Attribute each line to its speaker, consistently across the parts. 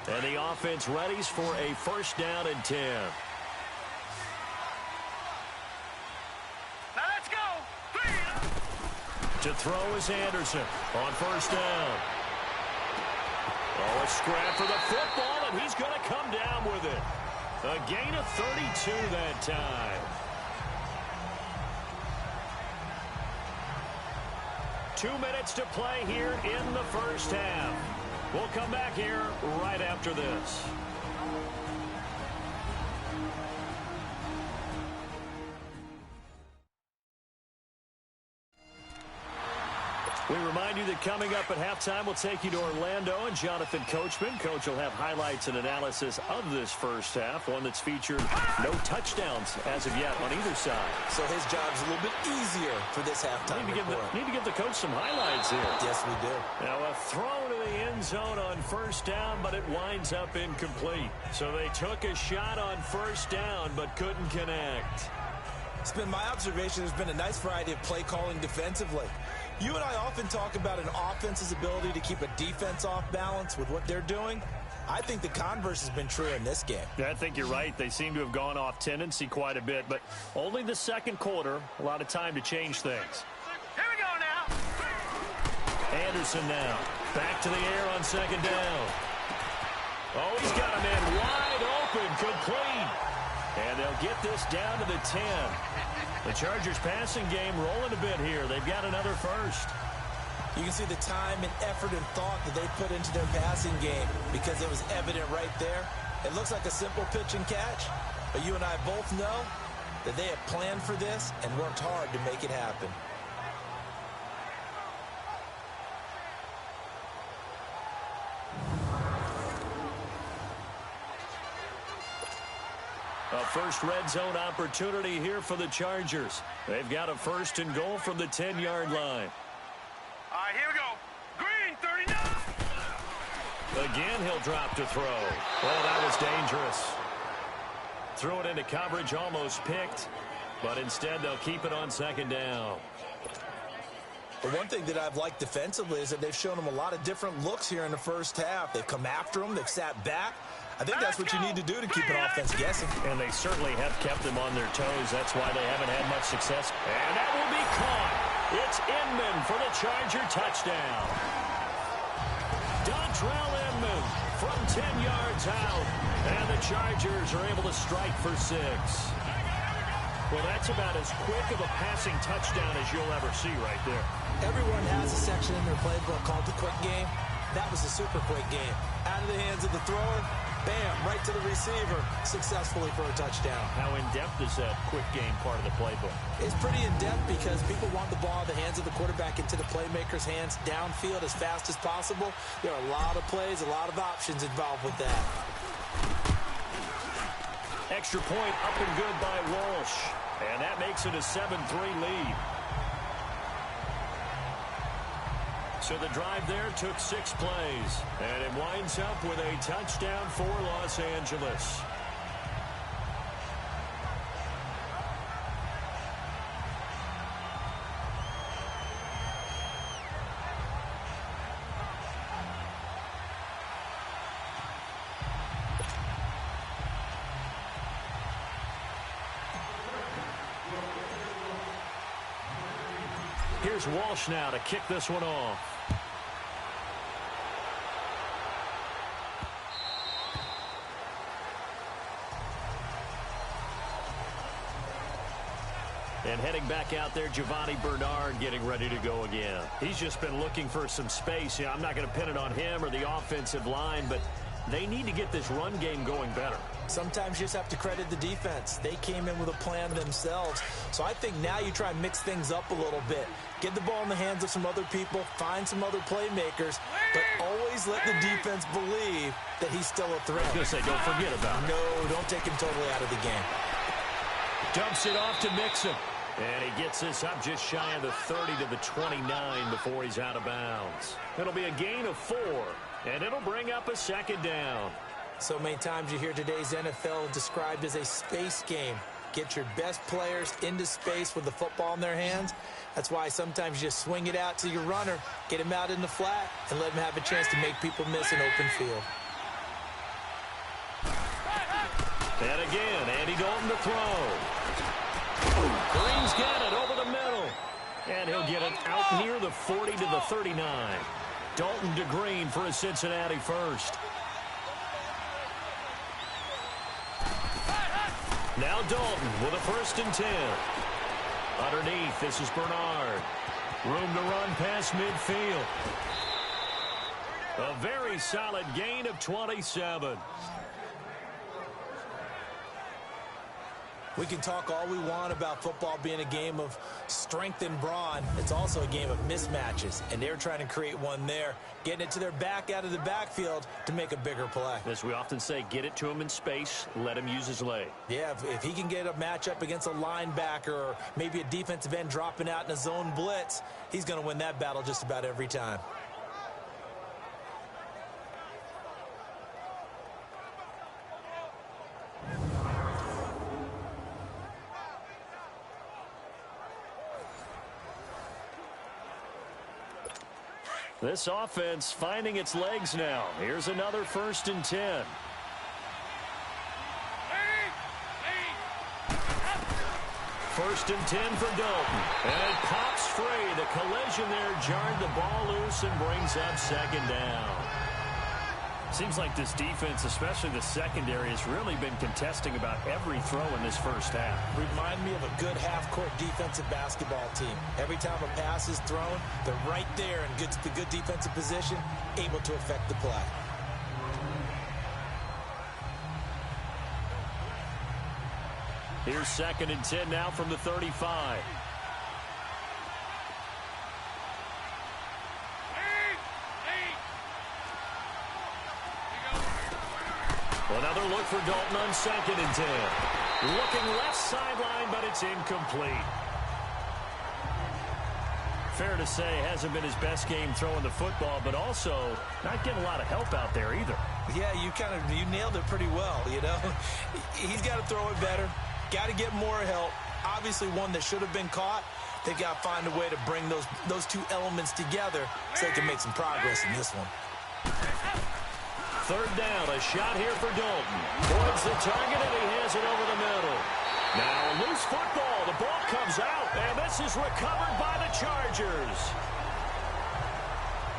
Speaker 1: And the offense readies for a first down and 10.
Speaker 2: Now let's go.
Speaker 1: To throw is Anderson on first down. Oh, a scrap for the football, and he's going to come down with it. A gain of 32 that time. 2 minutes to play here in the first half. We'll come back here right after this. We remind you that coming up at halftime, we'll take you to Orlando and Jonathan Coachman. Coach will have highlights and analysis of this first half, one that's featured no touchdowns as of yet on either side.
Speaker 3: So his job's a little bit easier for this halftime report.
Speaker 1: Need to give the coach some highlights here.
Speaker 3: Yes, we do.
Speaker 1: Now a throw to the end zone on first down, but it winds up incomplete. So they took a shot on first down, but couldn't connect.
Speaker 3: It's been my observation there's been a nice variety of play calling defensively. You and I often talk about an offense's ability to keep a defense off balance with what they're doing. I think the converse has been true in this game.
Speaker 1: Yeah, I think you're right. They seem to have gone off tendency quite a bit, but only the second quarter, a lot of time to change things.
Speaker 2: Here we go now.
Speaker 1: Anderson now. Back to the air on second down. Oh, he's got a man wide open, complete. And they'll get this down to the 10. The Chargers passing game rolling a bit here. They've got another first.
Speaker 3: You can see the time and effort and thought that they put into their passing game because it was evident right there. It looks like a simple pitch and catch, but you and I both know that they have planned for this and worked hard to make it happen.
Speaker 1: A first red zone opportunity here for the Chargers. They've got a first and goal from the 10-yard line.
Speaker 2: All right, here we go. Green, 39.
Speaker 1: Again, he'll drop to throw. Oh, that was dangerous. Threw it into coverage, almost picked, but instead they'll keep it on second down.
Speaker 3: But one thing that I've liked defensively is that they've shown them a lot of different looks here in the first half. They've come after them. They've sat back. I think that's what you need to do to keep an offense guessing.
Speaker 1: And they certainly have kept them on their toes. That's why they haven't had much success. And that will be caught. It's Inman for the Charger touchdown. Dontrell Inman from 10 yards out. And the Chargers are able to strike for 6. Well, that's about as quick of a passing touchdown as you'll ever see right there.
Speaker 3: Everyone has a section in their playbook called the quick game. That was a super quick game. Out of the hands of the thrower, bam, right to the receiver, successfully for a touchdown.
Speaker 1: How in-depth is that quick game part of the playbook?
Speaker 3: It's pretty in-depth because people want the ball in the hands of the quarterback into the playmaker's hands downfield as fast as possible. There are a lot of plays, a lot of options involved with that.
Speaker 1: Extra point up and good by Walsh. And that makes it a 7-3 lead. So the drive there took 6 plays. And it winds up with a touchdown for Los Angeles. Here's Walsh now to kick this one off. And heading back out there, Giovanni Bernard getting ready to go again. He's just been looking for some space. I'm not going to pin it on him or the offensive line, but they need to get this run game going better.
Speaker 3: Sometimes you just have to credit the defense. They came in with a plan themselves. So I think now you try and mix things up a little bit. Get the ball in the hands of some other people, find some other playmakers, but always let the defense believe that he's still a threat.
Speaker 1: I was going to say, don't forget about it.
Speaker 3: No, don't take him totally out of the game.
Speaker 1: Dumps it off to Mixon. And he gets this up just shy of the 30 to the 29 before he's out of bounds. It'll be a gain of 4, and it'll bring up a second down.
Speaker 3: So many times you hear today's NFL described as a space game. Get your best players into space with the football in their hands. That's why sometimes you just swing it out to your runner, get him out in the flat, and let him have a chance to make people miss an open field.
Speaker 1: And again, Andy Dalton to throw. Green's got it over the middle. And he'll get it out near the 40 to the 39. Dalton to Green for a Cincinnati first. Now Dalton with a 1st and 10. Underneath, this is Bernard. Room to run past midfield. A very solid gain of 27.
Speaker 3: We can talk all we want about football being a game of strength and brawn. It's also a game of mismatches, and they're trying to create one there, getting it to their back out of the backfield to make a bigger play.
Speaker 1: As we often say, get it to him in space, let him use his leg.
Speaker 3: Yeah, if he can get a matchup against a linebacker or maybe a defensive end dropping out in a zone blitz, he's going to win that battle just about every time.
Speaker 1: This offense finding its legs now. Here's another 1st and 10. First and 10 for Dalton. And it pops free. The collision there jarred the ball loose and brings up 2nd down. Seems like this defense, especially the secondary, has really been contesting about every throw in this first half.
Speaker 3: Remind me of a good half-court defensive basketball team. Every time a pass is thrown, they're right there in the good defensive position, able to affect the play.
Speaker 1: Here's 2nd and 10 now from the 35. Another look for Dalton on 2nd and 10. Looking left sideline, but it's incomplete. Fair to say, hasn't been his best game throwing the football, but also not getting a lot of help out there either.
Speaker 3: Yeah, you nailed it pretty well, you know. He's got to throw it better. Got to get more help. Obviously one that should have been caught. They got to find a way to bring those two elements together so they can make some progress in this one.
Speaker 1: 3rd down, a shot here for Dalton. Towards the target, and he has it over the middle. Now, loose football. The ball comes out, and this is recovered by the Chargers.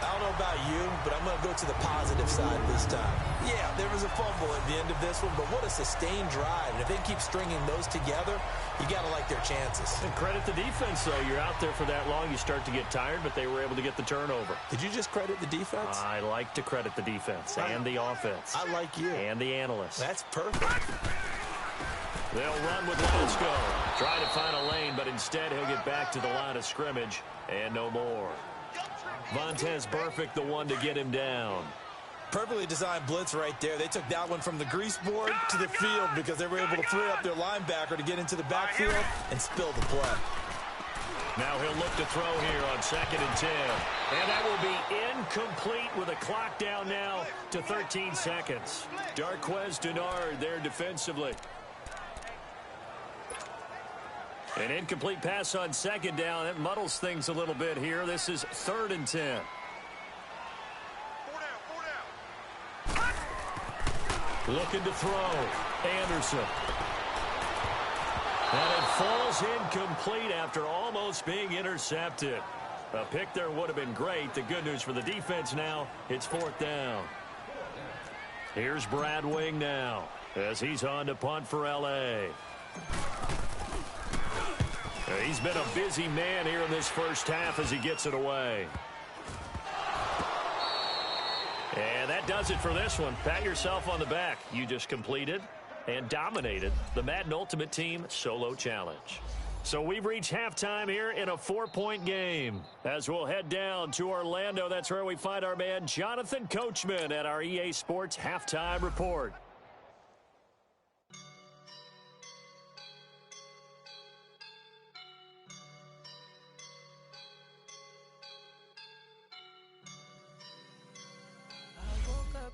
Speaker 3: I don't know about you, but I'm going to go to the positive side this time. Yeah, there was a fumble at the end of this one, but what a sustained drive. And if they keep stringing those together, you got to like their chances.
Speaker 1: And credit the defense, though. You're out there for that long, you start to get tired, but they were able to get the turnover.
Speaker 3: Did you just credit the defense?
Speaker 1: I like to credit the defense and the offense.
Speaker 3: I like you.
Speaker 1: And the analysts.
Speaker 3: That's perfect.
Speaker 1: They'll run with Lasco. Trying to find a lane, but instead he'll get back to the line of scrimmage and no more. Vontaze Burfict, the one to get him down.
Speaker 3: Perfectly designed blitz right there. They took that one from the grease board to the field because they were able to free up their linebacker to get into the backfield and spill the play.
Speaker 1: Now he'll look to throw here on 2nd and 10. And that will be incomplete with a clock down now to 13 seconds. Darqueze Dennard there defensively. An incomplete pass on 2nd down. It muddles things a little bit here. This is 3rd and 10. Looking to throw. Anderson. And it falls incomplete after almost being intercepted. A pick there would have been great. The good news for the defense now, it's 4th down. Here's Brad Wing now as he's on to punt for L.A. He's been a busy man here in this first half as he gets it away. And that does it for this one. Pat yourself on the back. You just completed and dominated the Madden Ultimate Team Solo Challenge. So we've reached halftime here in a 4-point game. As we'll head down to Orlando, that's where we find our man Jonathan Coachman at our EA Sports Halftime Report.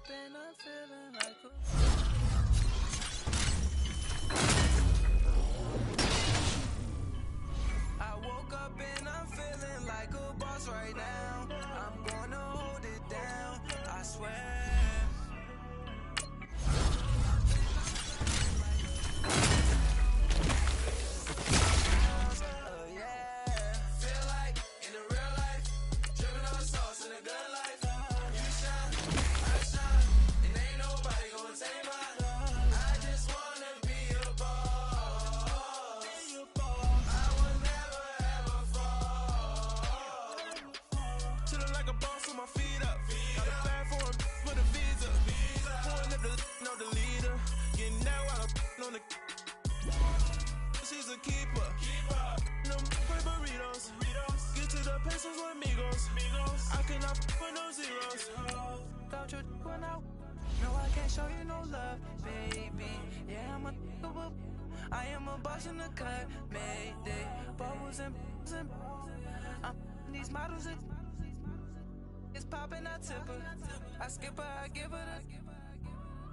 Speaker 4: And I'm feeling like I woke up and I'm feeling like a boss right now. I'm gonna hold it down, I swear. keeper. No burritos. Get to the pesos with amigos. I cannot put no zeros. Don't you run out? No, I can't show you no love, baby. Yeah, I am a boss in the cut, Mayday. Bubbles and I'm these models. It's popping, I tip her. I skip her, I give her the.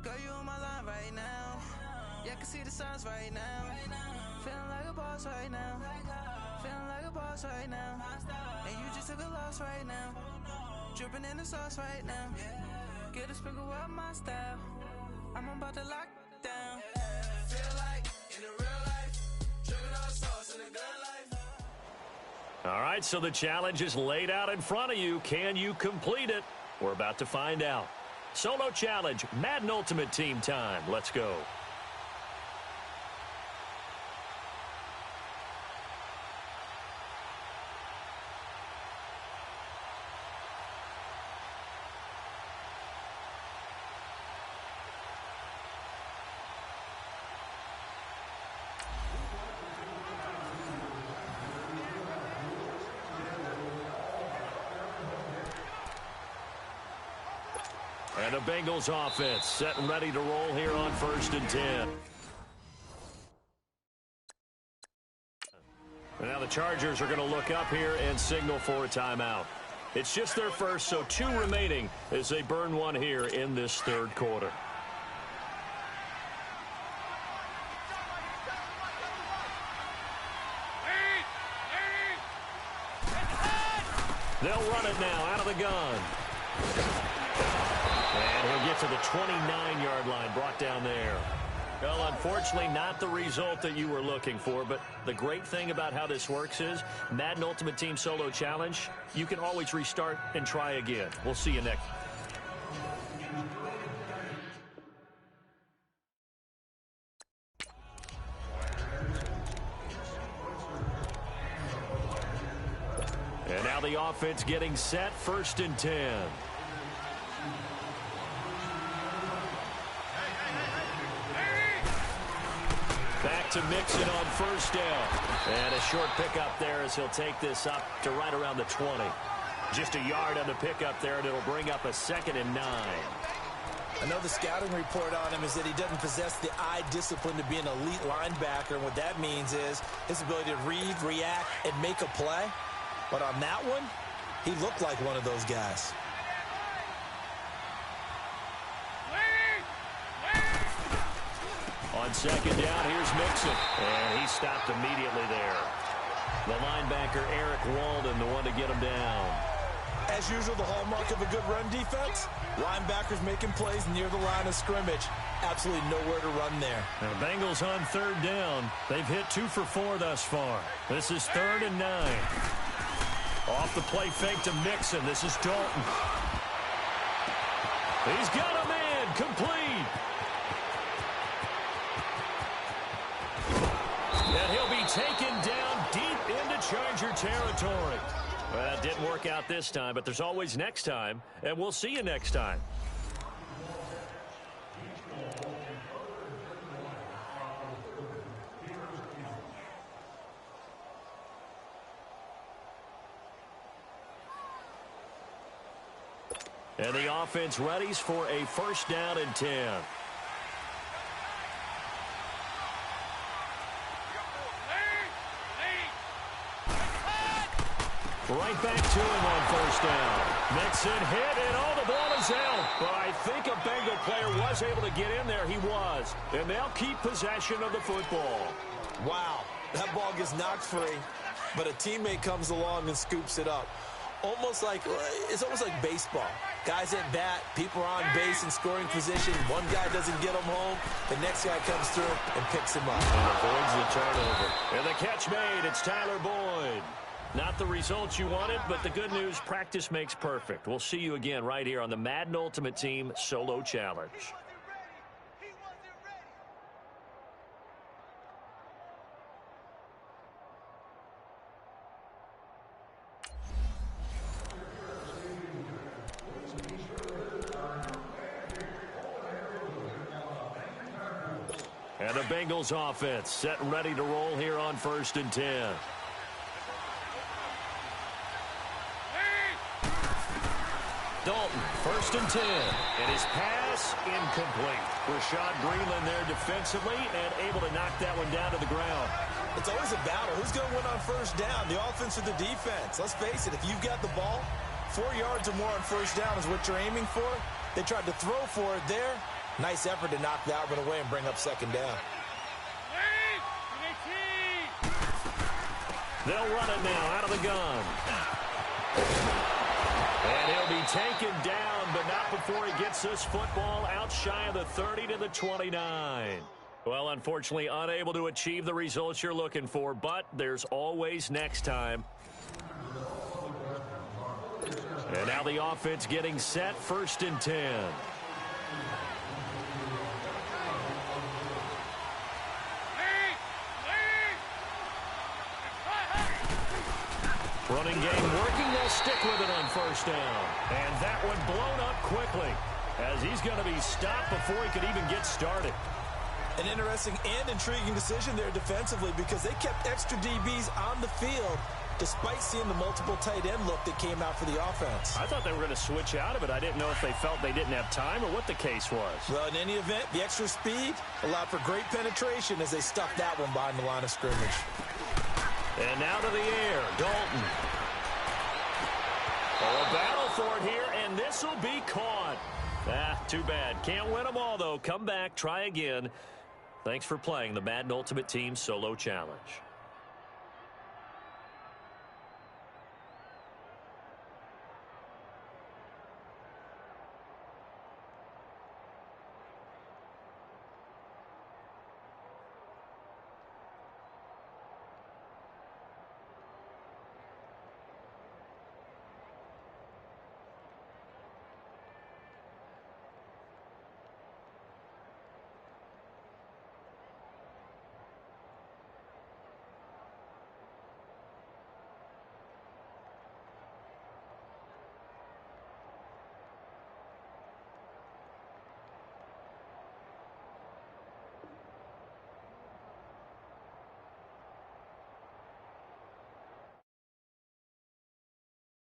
Speaker 4: Girl, you on my line right now. Yeah, I can see the signs right now. Feeling like a boss right now. Feeling like a boss right now. And you just took a loss right now. Dripping in the sauce right now. Get a sprinkle up my style. I'm about to lock down. Feel like in the real life. Dripping on sauce in the good life.
Speaker 1: All right, so the challenge is laid out in front of you. Can you complete it? We're about to find out. Solo challenge, Madden Ultimate Team time. Let's go. And the Bengals offense set and ready to roll here on 1st and 10. And now the Chargers are going to look up here and signal for a timeout. It's just their first, so 2 remaining as they burn one here in this 3rd quarter. They'll run it now out of the gun. And he'll get to the 29-yard line, brought down there. Well, unfortunately, not the result that you were looking for, but the great thing about how this works is Madden Ultimate Team Solo Challenge, you can always restart and try again. We'll see you next. And now the offense getting set, 1st and 10. Back to Mixon on 1st down. And a short pickup there as he'll take this up to right around the 20. Just a yard on the pickup there, and it'll bring up a 2nd and 9.
Speaker 3: I know the scouting report on him is that he doesn't possess the eye discipline to be an elite linebacker. And what that means is his ability to read, react, and make a play. But on that one, he looked like one of those guys.
Speaker 1: On 2nd down, here's Mixon. And he stopped immediately there. The linebacker, Eric Walden, the one to get him down.
Speaker 3: As usual, the hallmark of a good run defense, linebackers making plays near the line of scrimmage. Absolutely nowhere to run there.
Speaker 1: Now, the Bengals on 3rd down. They've hit 2 for 4 thus far. This is 3rd and 9. Off the play fake to Mixon. This is Dalton. He's got a man complete. And he'll be taken down deep into Charger territory. Well, that didn't work out this time, but there's always next time, and we'll see you next time. And the offense readies for a 1st down and 10. Right back to him on 1st down. Mixon hit, and all the ball is out. But I think a Bengal player was able to get in there. He was. And they'll keep possession of the football.
Speaker 3: Wow, that ball gets knocked free, but a teammate comes along and scoops it up. It's almost like baseball. Guys at bat, people are on base in scoring position. One guy doesn't get him home. The next guy comes through and picks him up.
Speaker 1: And avoids the turnover. And the catch made. It's Tyler Boyd. Not the results you wanted, but the good news, practice makes perfect. We'll see you again right here on the Madden Ultimate Team Solo Challenge. And And the Bengals offense set and ready to roll here on 1st and 10. Dalton, 1st and 10. And his pass incomplete. Rashad Greenland there defensively and able to knock that one down to the ground.
Speaker 3: It's always a battle. Who's going to win on 1st down, the offense or the defense? Let's face it, if you've got the ball, 4 yards or more on 1st down is what you're aiming for. They tried to throw for it there. Nice effort to knock that one away and bring up 2nd down.
Speaker 1: They'll run it now out of the gun. And he'll be taken down, but not before he gets this football out shy of the 30 to the 29. Well, unfortunately, unable to achieve the results you're looking for, but there's always next time. And now the offense getting set, 1st and 10. Running game working. They'll stick with it on 1st down. And that one blown up quickly as he's going to be stopped before he could even get started.
Speaker 3: An interesting and intriguing decision there defensively because they kept extra DBs on the field despite seeing the multiple tight end look that came out for the offense.
Speaker 1: I thought they were going to switch out of it. I didn't know if they felt they didn't have time or what the case was.
Speaker 3: Well, in any event, the extra speed allowed for great penetration as they stuffed that one behind the line of scrimmage.
Speaker 1: And now to the air, Dalton. Oh, a battle for it here, and this will be caught. Too bad. Can't win them all, though. Come back, try again. Thanks for playing the Madden Ultimate Team Solo Challenge.